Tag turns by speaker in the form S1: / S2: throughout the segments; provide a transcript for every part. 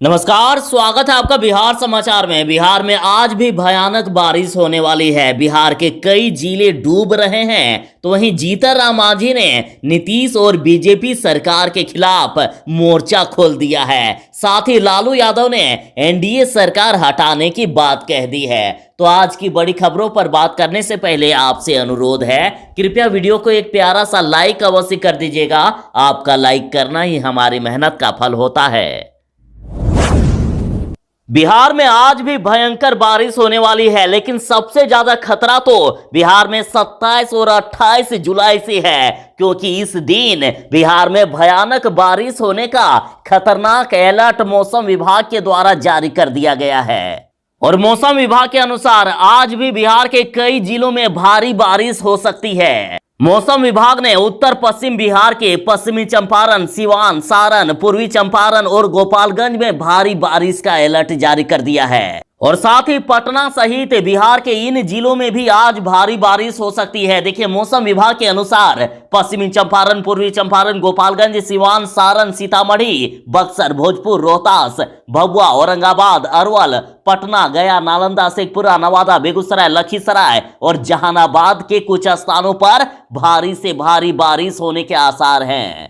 S1: नमस्कार, स्वागत है आपका बिहार समाचार में। बिहार में आज भी भयानक बारिश होने वाली है। बिहार के कई जिले डूब रहे हैं, तो वहीं जीतन राम मांझी ने नीतीश और बीजेपी सरकार के खिलाफ मोर्चा खोल दिया है। साथ ही लालू यादव ने एनडीए सरकार हटाने की बात कह दी है। तो आज की बड़ी खबरों पर बात करने से पहले आपसे अनुरोध है, कृपया वीडियो को एक प्यारा सा लाइक अवश्य कर दीजिएगा। आपका लाइक करना ही हमारी मेहनत का फल होता है। बिहार में आज भी भयंकर बारिश होने वाली है, लेकिन सबसे ज्यादा खतरा तो बिहार में 27 और 28 जुलाई से है, क्योंकि इस दिन बिहार में भयानक बारिश होने का खतरनाक अलर्ट मौसम विभाग के द्वारा जारी कर दिया गया है। और मौसम विभाग के अनुसार आज भी बिहार के कई जिलों में भारी बारिश हो सकती है। मौसम विभाग ने उत्तर पश्चिम बिहार के पश्चिमी चंपारण, सिवान, सारण, पूर्वी चंपारण और गोपालगंज में भारी बारिश का अलर्ट जारी कर दिया है। और साथ ही पटना सहित बिहार के इन जिलों में भी आज भारी बारिश हो सकती है। देखिए, मौसम विभाग के अनुसार पश्चिमी चंपारण, पूर्वी चंपारण, गोपालगंज, सिवान, सारण, सीतामढ़ी, बक्सर, भोजपुर, रोहतास, भभुआ, औरंगाबाद, अरवल, पटना, गया, नालंदा, शेखपुरा, नवादा, बेगूसराय, लखीसराय और जहानाबाद के कुछ स्थानों पर भारी से भारी बारिश होने के आसार हैं।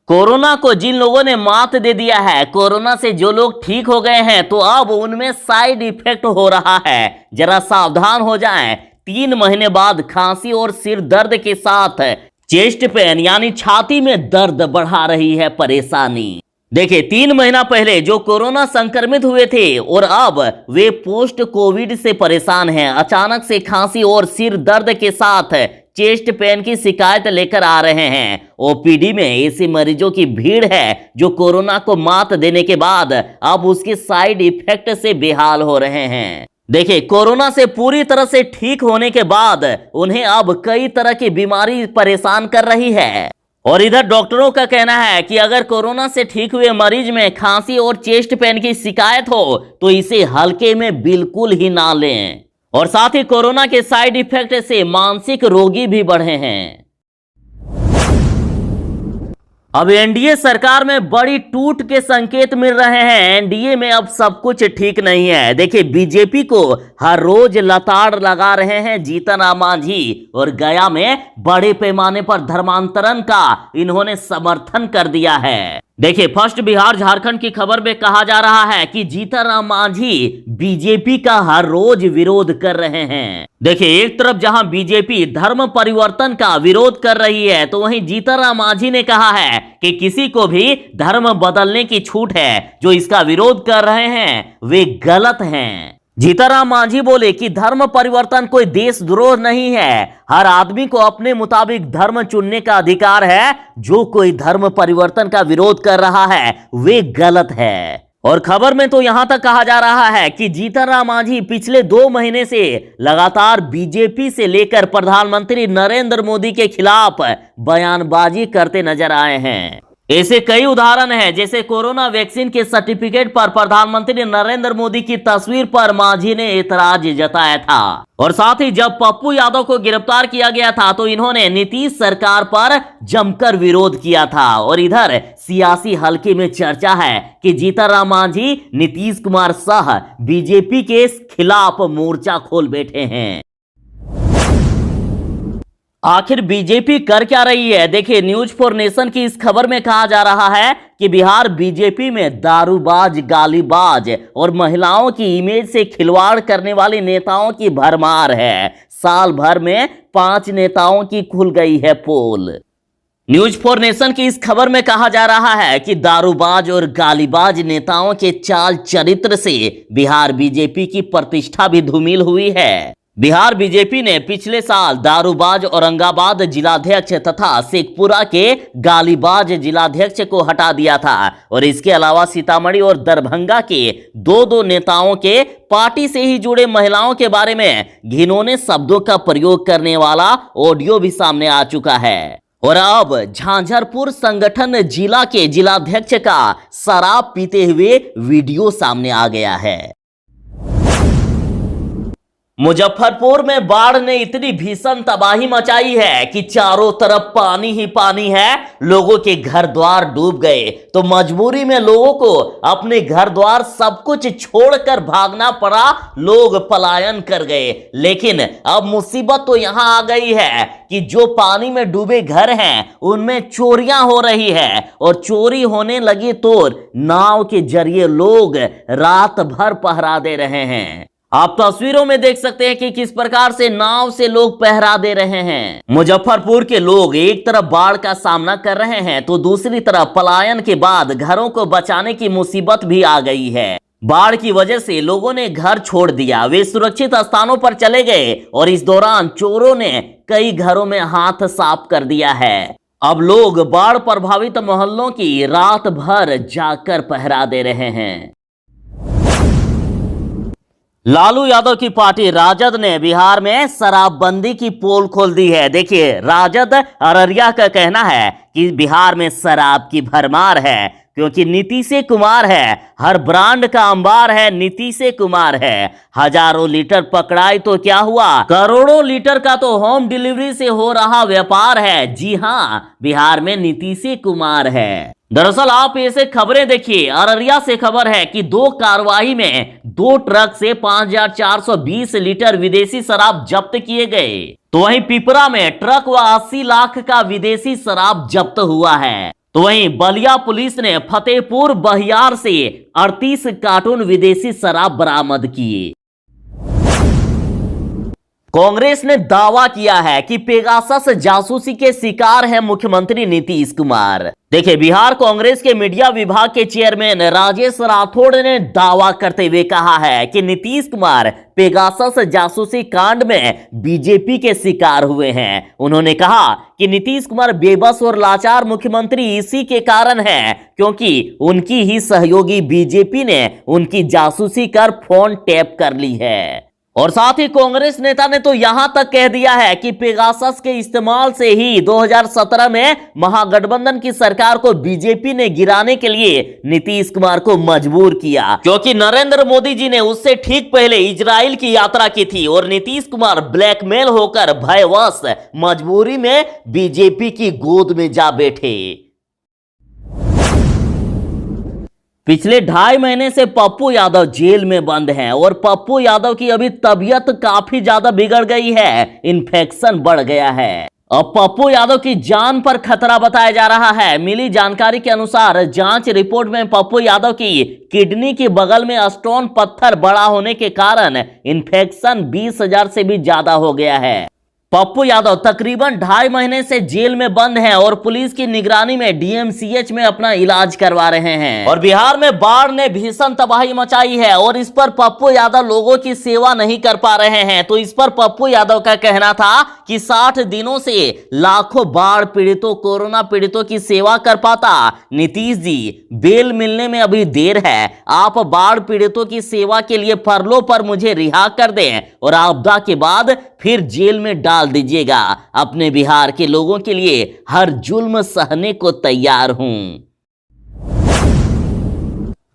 S1: कोरोना को जिन लोगों ने मात दे दिया है, कोरोना से जो लोग ठीक हो गए हैं, तो अब उनमें साइड इफेक्ट हो रहा है। जरा सावधान हो जाएं। 3 महीने बाद खांसी और सिर दर्द के साथ चेस्ट पेन यानी छाती में दर्द बढ़ा रही है परेशानी। देखिए, 3 महीना पहले जो कोरोना संक्रमित हुए थे और अब वे पोस्ट कोविड से परेशान हैं, अचानक से खांसी और सिर दर्द के साथ चेस्ट पेन की शिकायत लेकर आ रहे हैं। ओपीडी में ऐसे मरीजों की भीड़ है जो कोरोना को मात देने के बाद अब उसके साइड इफेक्ट से बेहाल हो रहे हैं। देखिए, कोरोना से पूरी तरह से ठीक होने के बाद उन्हें अब कई तरह की बीमारी परेशान कर रही है। और इधर डॉक्टरों का कहना है कि अगर कोरोना से ठीक हुए मरीज में खांसी और चेस्ट पेन की शिकायत हो तो इसे हल्के में बिल्कुल ही ना लें। और साथ ही कोरोना के साइड इफेक्ट से मानसिक रोगी भी बढ़े हैं। अब एनडीए सरकार में बड़ी टूट के संकेत मिल रहे हैं। एनडीए में अब सब कुछ ठीक नहीं है। देखिए, बीजेपी को हर रोज लताड़ लगा रहे हैं जीतन राम मांझी, और गया में बड़े पैमाने पर धर्मांतरण का इन्होंने समर्थन कर दिया है। देखिए, फर्स्ट बिहार झारखंड की खबर में कहा जा रहा है कि जीतन राम मांझी बीजेपी का हर रोज विरोध कर रहे हैं। देखिए, एक तरफ जहां बीजेपी धर्म परिवर्तन का विरोध कर रही है, तो वहीं जीतन राम मांझी ने कहा है कि किसी को भी धर्म बदलने की छूट है। जो इसका विरोध कर रहे हैं वे गलत हैं। जीतन राम मांझी बोले कि धर्म परिवर्तन कोई देशद्रोह नहीं है। हर आदमी को अपने मुताबिक धर्म चुनने का अधिकार है। जो कोई धर्म परिवर्तन का विरोध कर रहा है वे गलत है। और खबर में तो यहां तक कहा जा रहा है कि जीतन राम मांझी पिछले 2 महीने से लगातार बीजेपी से लेकर प्रधानमंत्री नरेंद्र मोदी के खिलाफ बयानबाजी करते नजर आए हैं। ऐसे कई उदाहरण हैं, जैसे कोरोना वैक्सीन के सर्टिफिकेट पर प्रधानमंत्री नरेंद्र मोदी की तस्वीर पर मांझी ने एतराज जताया था। और साथ ही जब पप्पू यादव को गिरफ्तार किया गया था तो इन्होंने नीतीश सरकार पर जमकर विरोध किया था। और इधर सियासी हलके में चर्चा है कि जीतन राम मांझी नीतीश कुमार सह बीजेपी के खिलाफ मोर्चा खोल बैठे हैं। आखिर बीजेपी कर क्या रही है? देखिए, न्यूज फॉर नेशन की इस खबर में कहा जा रहा है कि बिहार बीजेपी में दारूबाज, गालीबाज और महिलाओं की इमेज से खिलवाड़ करने वाले नेताओं की भरमार है। साल भर में 5 नेताओं की खुल गई है पोल। न्यूज फॉर नेशन की इस खबर में कहा जा रहा है कि दारूबाज और गालीबाज नेताओं के चाल चरित्र से बिहार बीजेपी की प्रतिष्ठा भी धूमिल हुई है। बिहार बीजेपी ने पिछले साल दारूबाज औरंगाबाद जिलाध्यक्ष तथा शेखपुरा के गालीबाज जिलाध्यक्ष को हटा दिया था। और इसके अलावा सीतामढ़ी और दरभंगा के 2 नेताओं के पार्टी से ही जुड़े महिलाओं के बारे में घिनौने शब्दों का प्रयोग करने वाला ऑडियो भी सामने आ चुका है। और अब झांझरपुर संगठन जिला के जिलाध्यक्ष का शराब पीते हुए वीडियो सामने आ गया है। मुजफ्फरपुर में बाढ़ ने इतनी भीषण तबाही मचाई है कि चारों तरफ पानी ही पानी है। लोगों के घर द्वार डूब गए तो मजबूरी में लोगों को अपने घर द्वार सब कुछ छोड़कर भागना पड़ा। लोग पलायन कर गए। लेकिन अब मुसीबत तो यहां आ गई है कि जो पानी में डूबे घर हैं उनमें चोरियां हो रही है और चोरी होने लगी तो नाव के जरिए लोग रात भर पहरा दे रहे हैं। आप तस्वीरों में देख सकते हैं कि किस प्रकार से नाव से लोग पहरा दे रहे हैं। मुजफ्फरपुर के लोग एक तरफ बाढ़ का सामना कर रहे हैं तो दूसरी तरफ पलायन के बाद घरों को बचाने की मुसीबत भी आ गई है। बाढ़ की वजह से लोगों ने घर छोड़ दिया, वे सुरक्षित स्थानों पर चले गए और इस दौरान चोरों ने कई घरों में हाथ साफ कर दिया है। अब लोग बाढ़ प्रभावित मोहल्लों की रात भर जाकर पहरा दे रहे हैं। लालू यादव की पार्टी राजद ने बिहार में शराबबंदी की पोल खोल दी है। देखिए, राजद अररिया का कहना है कि बिहार में शराब की भरमार है क्योंकि नीतीश कुमार है, हर ब्रांड का अंबार है, नीतीश कुमार है। हजारों लीटर पकड़ाई तो क्या हुआ, करोड़ों लीटर का तो होम डिलीवरी से हो रहा व्यापार है। जी हां, बिहार में नीतीश कुमार है। दरअसल आप ऐसे खबरें देखिए, अररिया से खबर है कि 2 कार्रवाई में 2 ट्रक से 5420 लीटर विदेशी शराब जब्त किए गए। तो वहीं पिपरा में ट्रक व 80 लाख का विदेशी शराब जब्त हुआ है। तो वहीं बलिया पुलिस ने फतेहपुर बहियार से 38 कार्टून विदेशी शराब बरामद किए। कांग्रेस ने दावा किया है कि पेगासस जासूसी के शिकार है मुख्यमंत्री नीतीश कुमार। देखिए, बिहार कांग्रेस के मीडिया विभाग के चेयरमैन राजेश राठौड़ ने दावा करते हुए कहा है कि नीतीश कुमार पेगासस जासूसी कांड में बीजेपी के शिकार हुए हैं। उन्होंने कहा कि नीतीश कुमार बेबस और लाचार मुख्यमंत्री इसी के कारण है क्योंकि उनकी ही सहयोगी बीजेपी ने उनकी जासूसी कर फोन टैप कर ली है। और साथ ही कांग्रेस नेता ने तो यहां तक कह दिया है कि पेगासस के इस्तेमाल से ही 2017 में महागठबंधन की सरकार को बीजेपी ने गिराने के लिए नीतीश कुमार को मजबूर किया, क्योंकि नरेंद्र मोदी जी ने उससे ठीक पहले इजराइल की यात्रा की थी और नीतीश कुमार ब्लैकमेल होकर भयवश मजबूरी में बीजेपी की गोद में जा बैठे। पिछले 2.5 महीने से पप्पू यादव जेल में बंद हैं और पप्पू यादव की अभी तबीयत काफी ज्यादा बिगड़ गई है, इन्फेक्शन बढ़ गया है। अब पप्पू यादव की जान पर खतरा बताया जा रहा है। मिली जानकारी के अनुसार जांच रिपोर्ट में पप्पू यादव की किडनी के बगल में स्टोन पत्थर बड़ा होने के कारण इन्फेक्शन 20,000 से भी ज्यादा हो गया है। पप्पू यादव तकरीबन 2.5 महीने से जेल में बंद हैं और पुलिस की निगरानी में डीएमसीएच में अपना इलाज करवा रहे हैं। और बिहार में बाढ़ ने भीषण तबाही मचाई है और इस पर पप्पू यादव लोगों की सेवा नहीं कर पा रहे हैं। तो इस पर पप्पू यादव का कहना था कि 60 दिनों से लाखों बाढ़ पीड़ितों, कोरोना पीड़ितों की सेवा कर पाता। नीतीश जी, बेल मिलने में अभी देर है, आप बाढ़ पीड़ितों की सेवा के लिए फरलो पर मुझे रिहा कर दें और आपदा के बाद फिर जेल में डाल दीजिएगा। अपने बिहार के लोगों के लिए हर जुल्म सहने को तैयार हूं।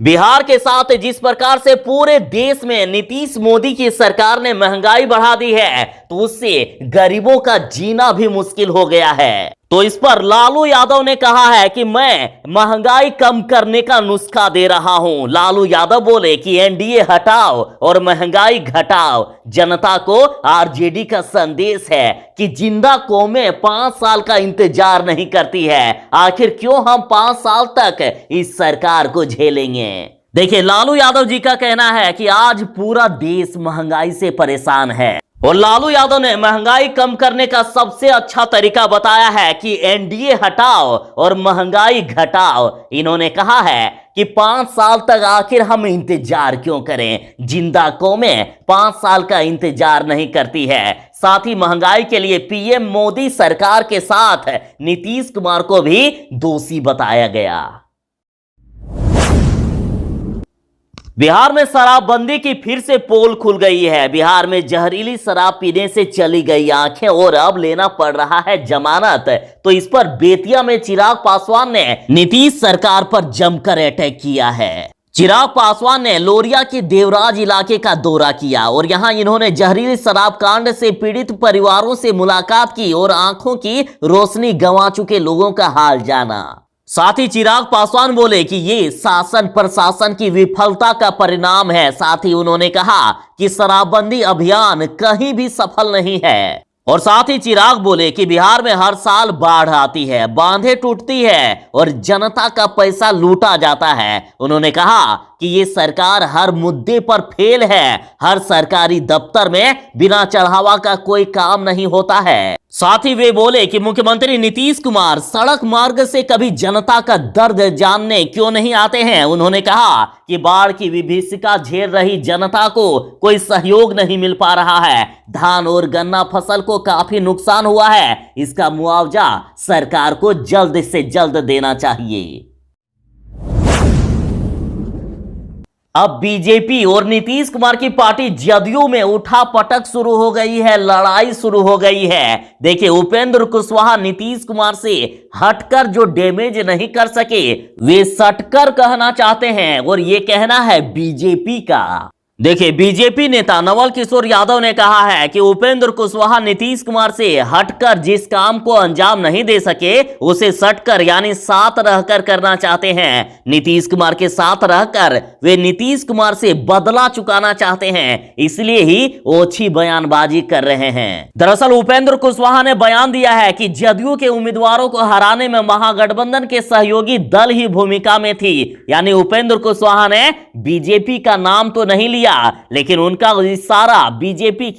S1: बिहार के साथ जिस प्रकार से पूरे देश में नीतीश मोदी की सरकार ने महंगाई बढ़ा दी है तो उससे गरीबों का जीना भी मुश्किल हो गया है। तो इस पर लालू यादव ने कहा है कि मैं महंगाई कम करने का नुस्खा दे रहा हूं। लालू यादव बोले कि एनडीए हटाओ और महंगाई घटाओ। जनता को आरजेडी का संदेश है कि जिंदा कौमें 5 साल का इंतजार नहीं करती है। आखिर क्यों हम 5 साल तक इस सरकार को झेलेंगे। देखिए, लालू यादव जी का कहना है कि आज पूरा देश महंगाई से परेशान है और लालू यादव ने महंगाई कम करने का सबसे अच्छा तरीका बताया है कि एनडीए हटाओ और महंगाई घटाओ। इन्होंने कहा है कि 5 साल तक आखिर हम इंतजार क्यों करें। जिंदा कौमें 5 साल का इंतजार नहीं करती है। साथ ही महंगाई के लिए पीएम मोदी सरकार के साथ नीतीश कुमार को भी दोषी बताया गया। बिहार में शराबबंदी की फिर से पोल खुल गई है। बिहार में जहरीली शराब पीने से चली गई आंखें और अब लेना पड़ रहा है जमानत। तो इस पर बेतिया में चिराग पासवान ने नीतीश सरकार पर जमकर अटैक किया है। चिराग पासवान ने लोरिया के देवराज इलाके का दौरा किया और यहां इन्होंने जहरीली शराब कांड से पीड़ित परिवारों से मुलाकात की और आंखों की रोशनी गंवा चुके लोगों का हाल जाना। साथ ही चिराग पासवान बोले कि ये शासन प्रशासन की विफलता का परिणाम है। साथ ही उन्होंने कहा कि शराबबंदी अभियान कहीं भी सफल नहीं है। और साथ ही चिराग बोले कि बिहार में हर साल बाढ़ आती है, बांधें टूटती है और जनता का पैसा लूटा जाता है। उन्होंने कहा कि ये सरकार हर मुद्दे पर फेल है, हर सरकारी दफ्तर में बिना चढ़ावा का कोई काम नहीं होता है। साथ ही वे बोले कि मुख्यमंत्री नीतीश कुमार सड़क मार्ग से कभी जनता का दर्द जानने क्यों नहीं आते हैं। उन्होंने कहा कि बाढ़ की विभीषिका झेल रही जनता को कोई सहयोग नहीं मिल पा रहा है। धान और गन्ना फसल को काफी नुकसान हुआ है, इसका मुआवजा सरकार को जल्द से जल्द देना चाहिए। अब बीजेपी और नीतीश कुमार की पार्टी जदयू में उठापटक शुरू हो गई है, लड़ाई शुरू हो गई है। देखिए, उपेंद्र कुशवाहा नीतीश कुमार से हटकर जो डैमेज नहीं कर सके वे सटकर कहना चाहते हैं और ये कहना है बीजेपी का। देखिए, बीजेपी नेता नवल किशोर यादव ने कहा है कि उपेंद्र कुशवाहा नीतीश कुमार से हटकर जिस काम को अंजाम नहीं दे सके उसे सटकर यानी साथ रहकर करना चाहते हैं। नीतीश कुमार के साथ रहकर वे नीतीश कुमार से बदला चुकाना चाहते हैं, इसलिए ही ओछी बयानबाजी कर रहे हैं। दरअसल उपेंद्र कुशवाहा ने बयान दिया है कि जदयू के उम्मीदवारों को हराने में महागठबंधन के सहयोगी दल ही भूमिका में थी। यानी उपेंद्र कुशवाहा ने बीजेपी का नाम तो नहीं लिया, लेकिन उनका इशारा बीजेपी